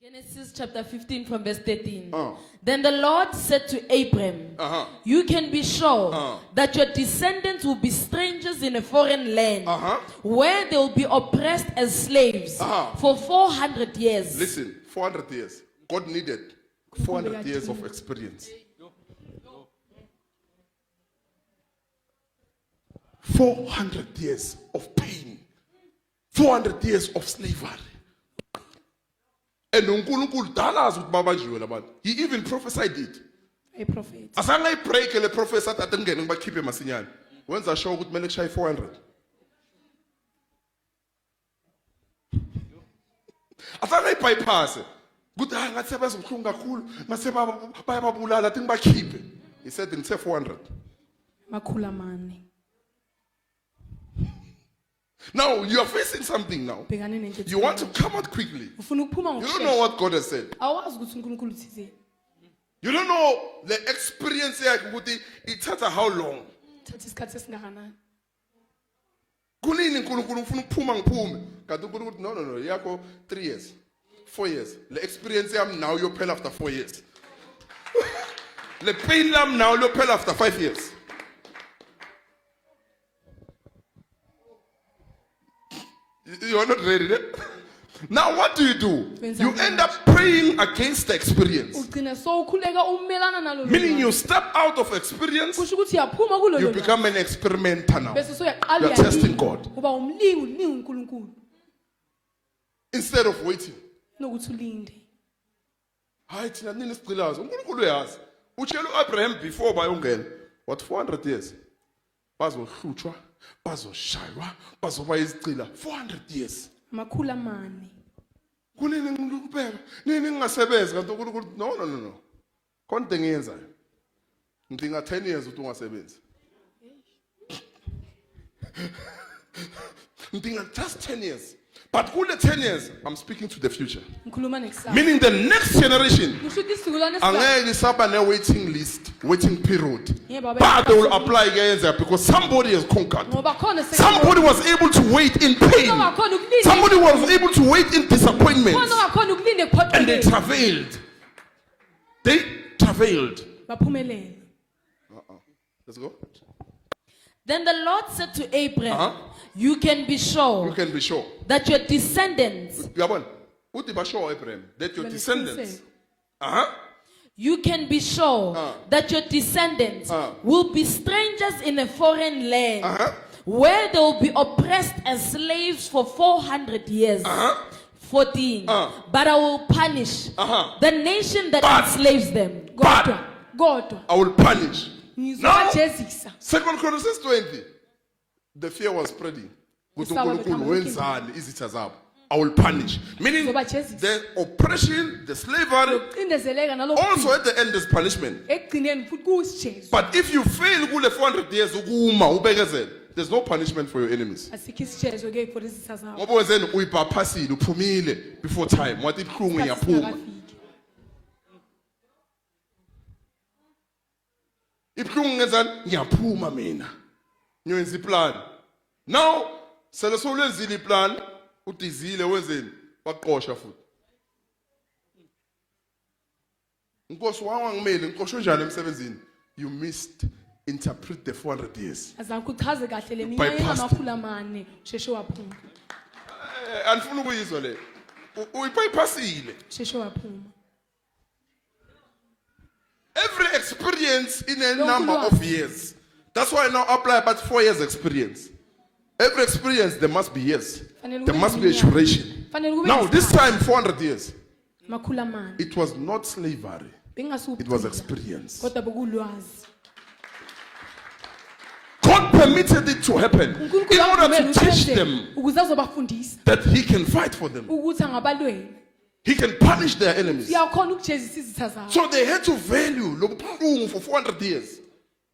Genesis chapter 15 from verse 13. Then the Lord said to Abram, you can be sure that your descendants will be strangers in a foreign land where they will be oppressed as slaves for 400 years. Listen, 400 years. God needed 400 years of experience. 400 years of pain. 400 years of slavery. And uNkulunkulu dalazi ukuthi babanjiwe labantu. He even prophesied it. A prophet. Asanga ibreak le professor athi ngene ngibakhiphe masinyane. Wenza show ukuthi kumele kushaye 400. Asanga ibypass. Ukuthi hayi ngathi sebenza ubuhlungu kakhulu, ngase bayababulala athi ngibakhiphe. He said ngithe 400. Makhulu amane. Now you are facing something now. You want to come out quickly. You don't know what God has said. You don't know the experience yakhe ithatha how long. Kunini uNkulunkulu ufuna ukuphuma ngiphume. Kanti uNkulunkulu no yakho 3 years. 4 years. The experience yami now yophela after 4 years. The pain lam now yophela after 5 years. You are not ready. Now what do? You end up praying against the experience. Meaning you step out of experience, you become an experimenter now. You are testing God. Instead of waiting. Hayi thina nini sicilazo uNkulunkulu uyazi. Utshela uAbraham before bayongena what 400 years. Bazohlutshwa, bazoshaywa, bazoba izicila 400 years. Makhulu amane. Kunini ngikubeka, nini ngingasebenzi kanti uNkulunkulu no. Konke engiyenzayo. Ngidinga 10 years ukuthi ungasebenzi. Ngidinga just 10 years. But kule 10 years, I'm speaking to the future. Meaning the next generation. Angeke isaba ne waiting list, waiting period. But they will apply again because somebody has conquered. Somebody was able to wait in pain. Somebody was able to wait in disappointment. And they travailed. They travailed. Let's go. Then the Lord said to Abraham, you can be sure that your descendants that your descendants you can be sure that your descendants will be strangers in a foreign land where they will be oppressed as slaves for 400 years. 14. But I will punish the nation that enslaves them. God. I will punish. Now, 2 Chronicles 20. The fear was spreading. I will punish. Meaning the oppression, the slavery, also at the end there's punishment. But if you fail 400 years, there's no punishment for your enemies. Before time. What did ngiyaphuma mina ngiyenza iplan now sele solwenzile iplan udizile wenzeni waqosha futhi Nkosi wangangimeli ngiqoshwe njani emsebenzini you missed interpret the 400 years azakuchaze kahle leminyaka engamakhulu amane sheshe waphuma anifuna ukuyizwa le uyiphasile sheshe waphuma. Every experience in a number of years. That's why I now apply about 4 years experience. Every experience, there must be years. There must be a duration. Now, this time, 400 years. It was not slavery. It was experience. God permitted it to happen in order to teach them that He can fight for them. He can punish their enemies. So they had to value lobuhlungu for 400 years.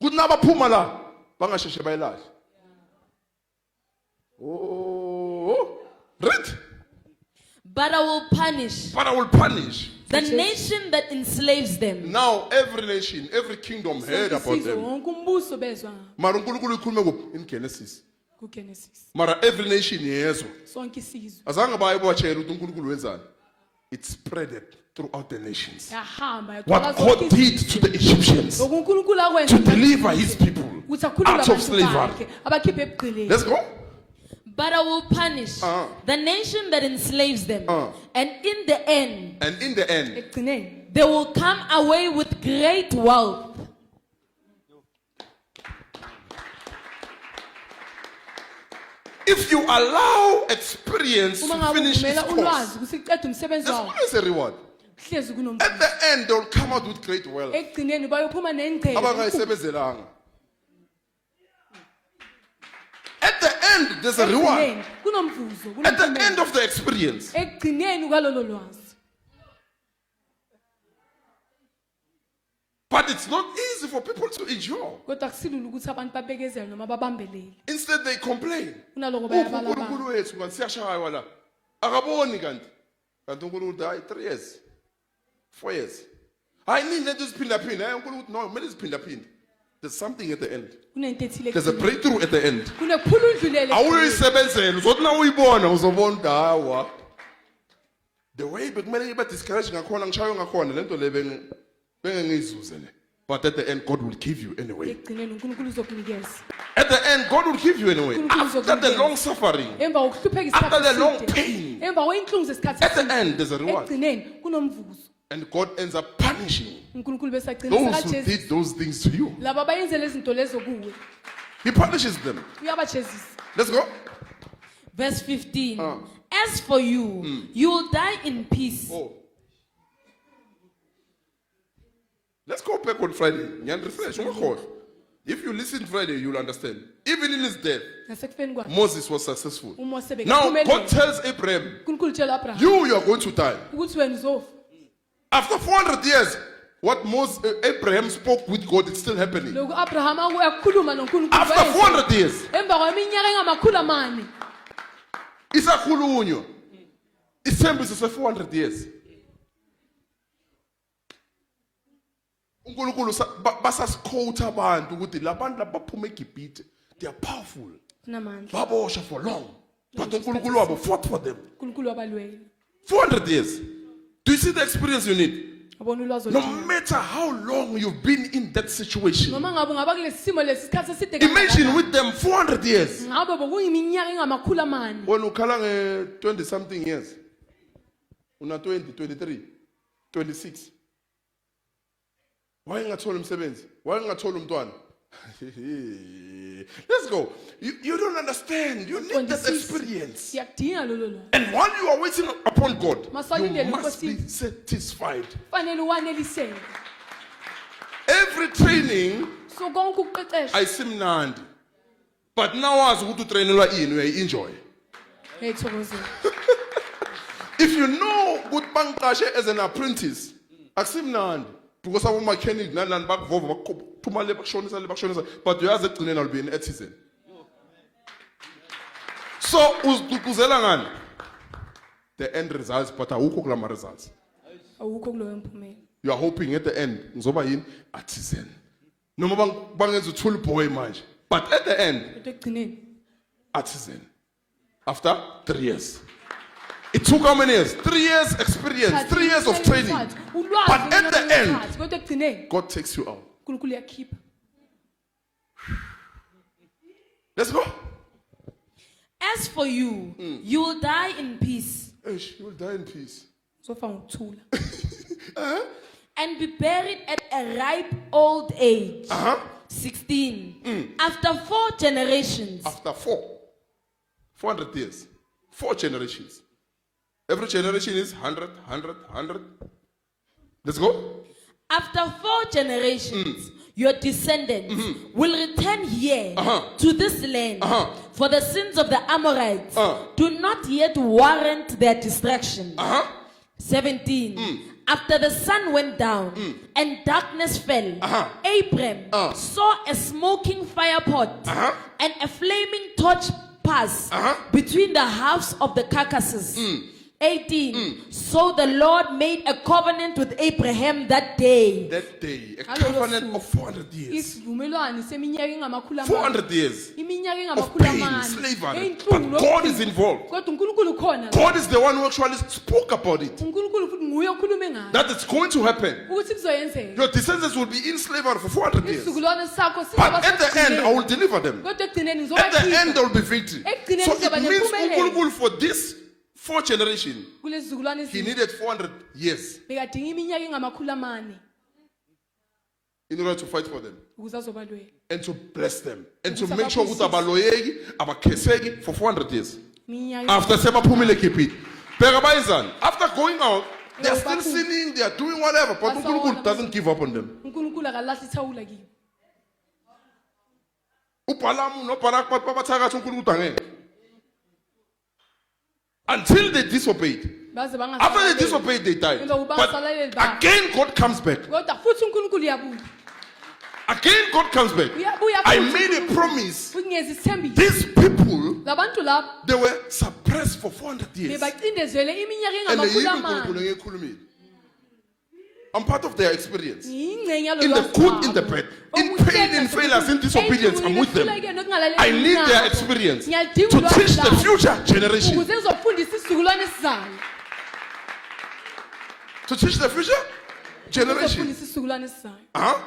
Good naba phuma la bangasheshe bayilahla. Oh, read. But I will punish the nation that enslaves them. Now every nation, every kingdom heard about them. Mara uNkulunkulu ukhulume kuphi in Genesis. Mara every nation yezo. Azange bayibotshela ukuthi uNkulunkulu wenzani. it spreaded throughout the nations. yahamba What yagcwala God zonke did to the Egyptians izizwe. uNkulunkulu akwenza to deliver his people ukuthi akhulule out of abantu slavery. bakhe, abakhiphe ebugqilini. Let's go. But I will punish the nation that enslaves them, and in the end And in the end, ekugcineni, they will come away with great wealth. if you allow experience Uma to ngabe finish its uvumela course, ulwazi ukuthi iqede umsebenzi there's wawo, always a reward. hlezi kunomvuzo. At the end, they'll come out with great wealth. Ekugcineni bayophuma nengcebo. Abangayisebenzelanga. At the end, there's a reward. Ekugcineni kunomvuzo, At the kunomphumela. end of the experience. Ekugcineni kwalolo lwazi. But it's not easy for people to endure. Kodwa akusilula ukuthi abantu babekezele noma babambelele. Instead, they complain. Kunaloko uNkulunkulu bayabalabala. wethu kanti siyashaywa la. Akaboni kanti. Kanti uNkulunkulu uthi hayi 3 years. 4 years. Hayi nini lento ziphindaphinda. Hayi uNkulunkulu uthi no, kumele ziphindaphinda. There's something at the end. Kunento ethile. There's a breakthrough at the end. Kunephula undlulele. Awuyisebenzela uzothi na uyibona uzobona ukuthi hawa. The way bekumele ibe discourage ngakhona ngishaywe ngakhona lento le bengengizuze le. But at the end God will give you anyway. Ekugcineni uNkulunkulu uzokunikeza. At the end God will give you anyway. uNkulunkulu After the uzokunikeza. long suffering. Emva kokuhlupheka After isikhathi the long eside. pain. Emva kweinhlungu zesikhathi At the eside. end there's a reward. Ekugcineni kunomvuzo. And God ends up punishing uNkulunkulu bese agcina those who sekajezisa. did those things to you. Laba bayenzele izinto lezo kuwe. He punishes them. Uyabajezisa. Let's go. Verse 15. As for you, you will die in peace. Oh. Let's go back on Friday. Refresh. If you listen Friday, you'll understand. Even in his death, Nasekufeni kwakhe. Moses was successful. uMose Now bekaphumelela. God tells Abraham, uNkulunkulu utshela uAbraham you are going to die. ukuthi wena uzofa. After 400 years, what Abraham spoke with God, it's still happening. Lokhu Abraham akukhuluma noNkulunkulu. After 400 years, Emva kweminyaka engamakhulu amane. isakhulunywa. Isithembiso se 400 years. uNkulunkulu basasiquote abantu ukuthi labantu labaphuma eGibhithe they are powerful. Namandla. Babosha for long. But uNkulunkulu wabo fought for them. uNkulunkulu wabalwela. 400 years. Do you see the experience you need? Abona ulwazi No oludinga. matter how long you've been in that situation. Noma ngabe ungaba kulesi simo lesi isikhathi eside Imagine with them 400 years. ngabe bokuyiminyaka engamakhulu amane. When ukhala nge 20 something years. Una 20, 23, 26. Why ngathola umsebenzi? Why ngathola umntwana? Let's go. You don't understand. You need that 26. experience. Siyakudinga lolo lwazi. And while you are waiting upon God, you Masalindele must be enkosini. satisfied. Fanele uwaneliseke. Every training So konke ukuqeqesha. ayisimnandi. But now wazi ukuthi utrainelwa ini uyayi-enjoy. Ngiyayithokozela. If you know ukuthi bangiqashe as an apprentice, akusimnandi. Because abo mechanic nani bakuvova bakuphuma le bakushonisa but uyazi egcineni alubini ethizeni. So uzigqugquzela ngani? The end results but awukho kulama results. Awukho kuloyo mphumela. You are hoping at the end ngizoba yini artisan. Noma bangenza uthula boy manje. But at the end Kodwa ekugcineni artisan. After 3 years. It took how many years? 3 years experience, 3 years of training. But at the end, kodwa ekugcineni God takes you out. uNkulunkulu uyakhipha. Let's go. As for you, you will die in peace. Eish, you will die in peace. Uzofa ngokuthula. And be buried at a ripe old age. 16. After 4 generations. After 400 years, 4 generations. Every generation is 100, 100, 100. Let's go. After 4 generations, your descendants will return here to this land. For the sins of the Amorites do not yet warrant their destruction. 17. After the sun went down and darkness fell, Abram saw a smoking fire pot and a flaming torch pass between the halves of the carcasses. 18. So the Lord made a covenant with Abraham that day. That day, a covenant of 400 years. 400 years of pain, slavery. But God is involved. God is the one who actually spoke about it. That it's going to happen. Your descendants will be in slavery for 400 years. But at the end, I will deliver them. At the end, there will be victory. So it means uNkulunkulu for this 4th generation, he needed 400 years in order to fight for them and to bless them and to make sure that abaloyeki abakheseki for 400 years. After sebaphumile khiphi. After going out, they are still sinning, they are doing whatever, but uNkulunkulu doesn't give up on them. uBalaam noBalak babathakathi uNkulunkulu angeke. Until they disobeyed. After they disobeyed, they died. But again, God comes back. Again, God comes back. I made a promise. These people, they were suppressed for 400 years. And I'm part of their experience. In the good, in the bad, in pain, in failures, in disobedience, I'm with them. I need their experience to teach the future generation. To teach the future generation. Huh?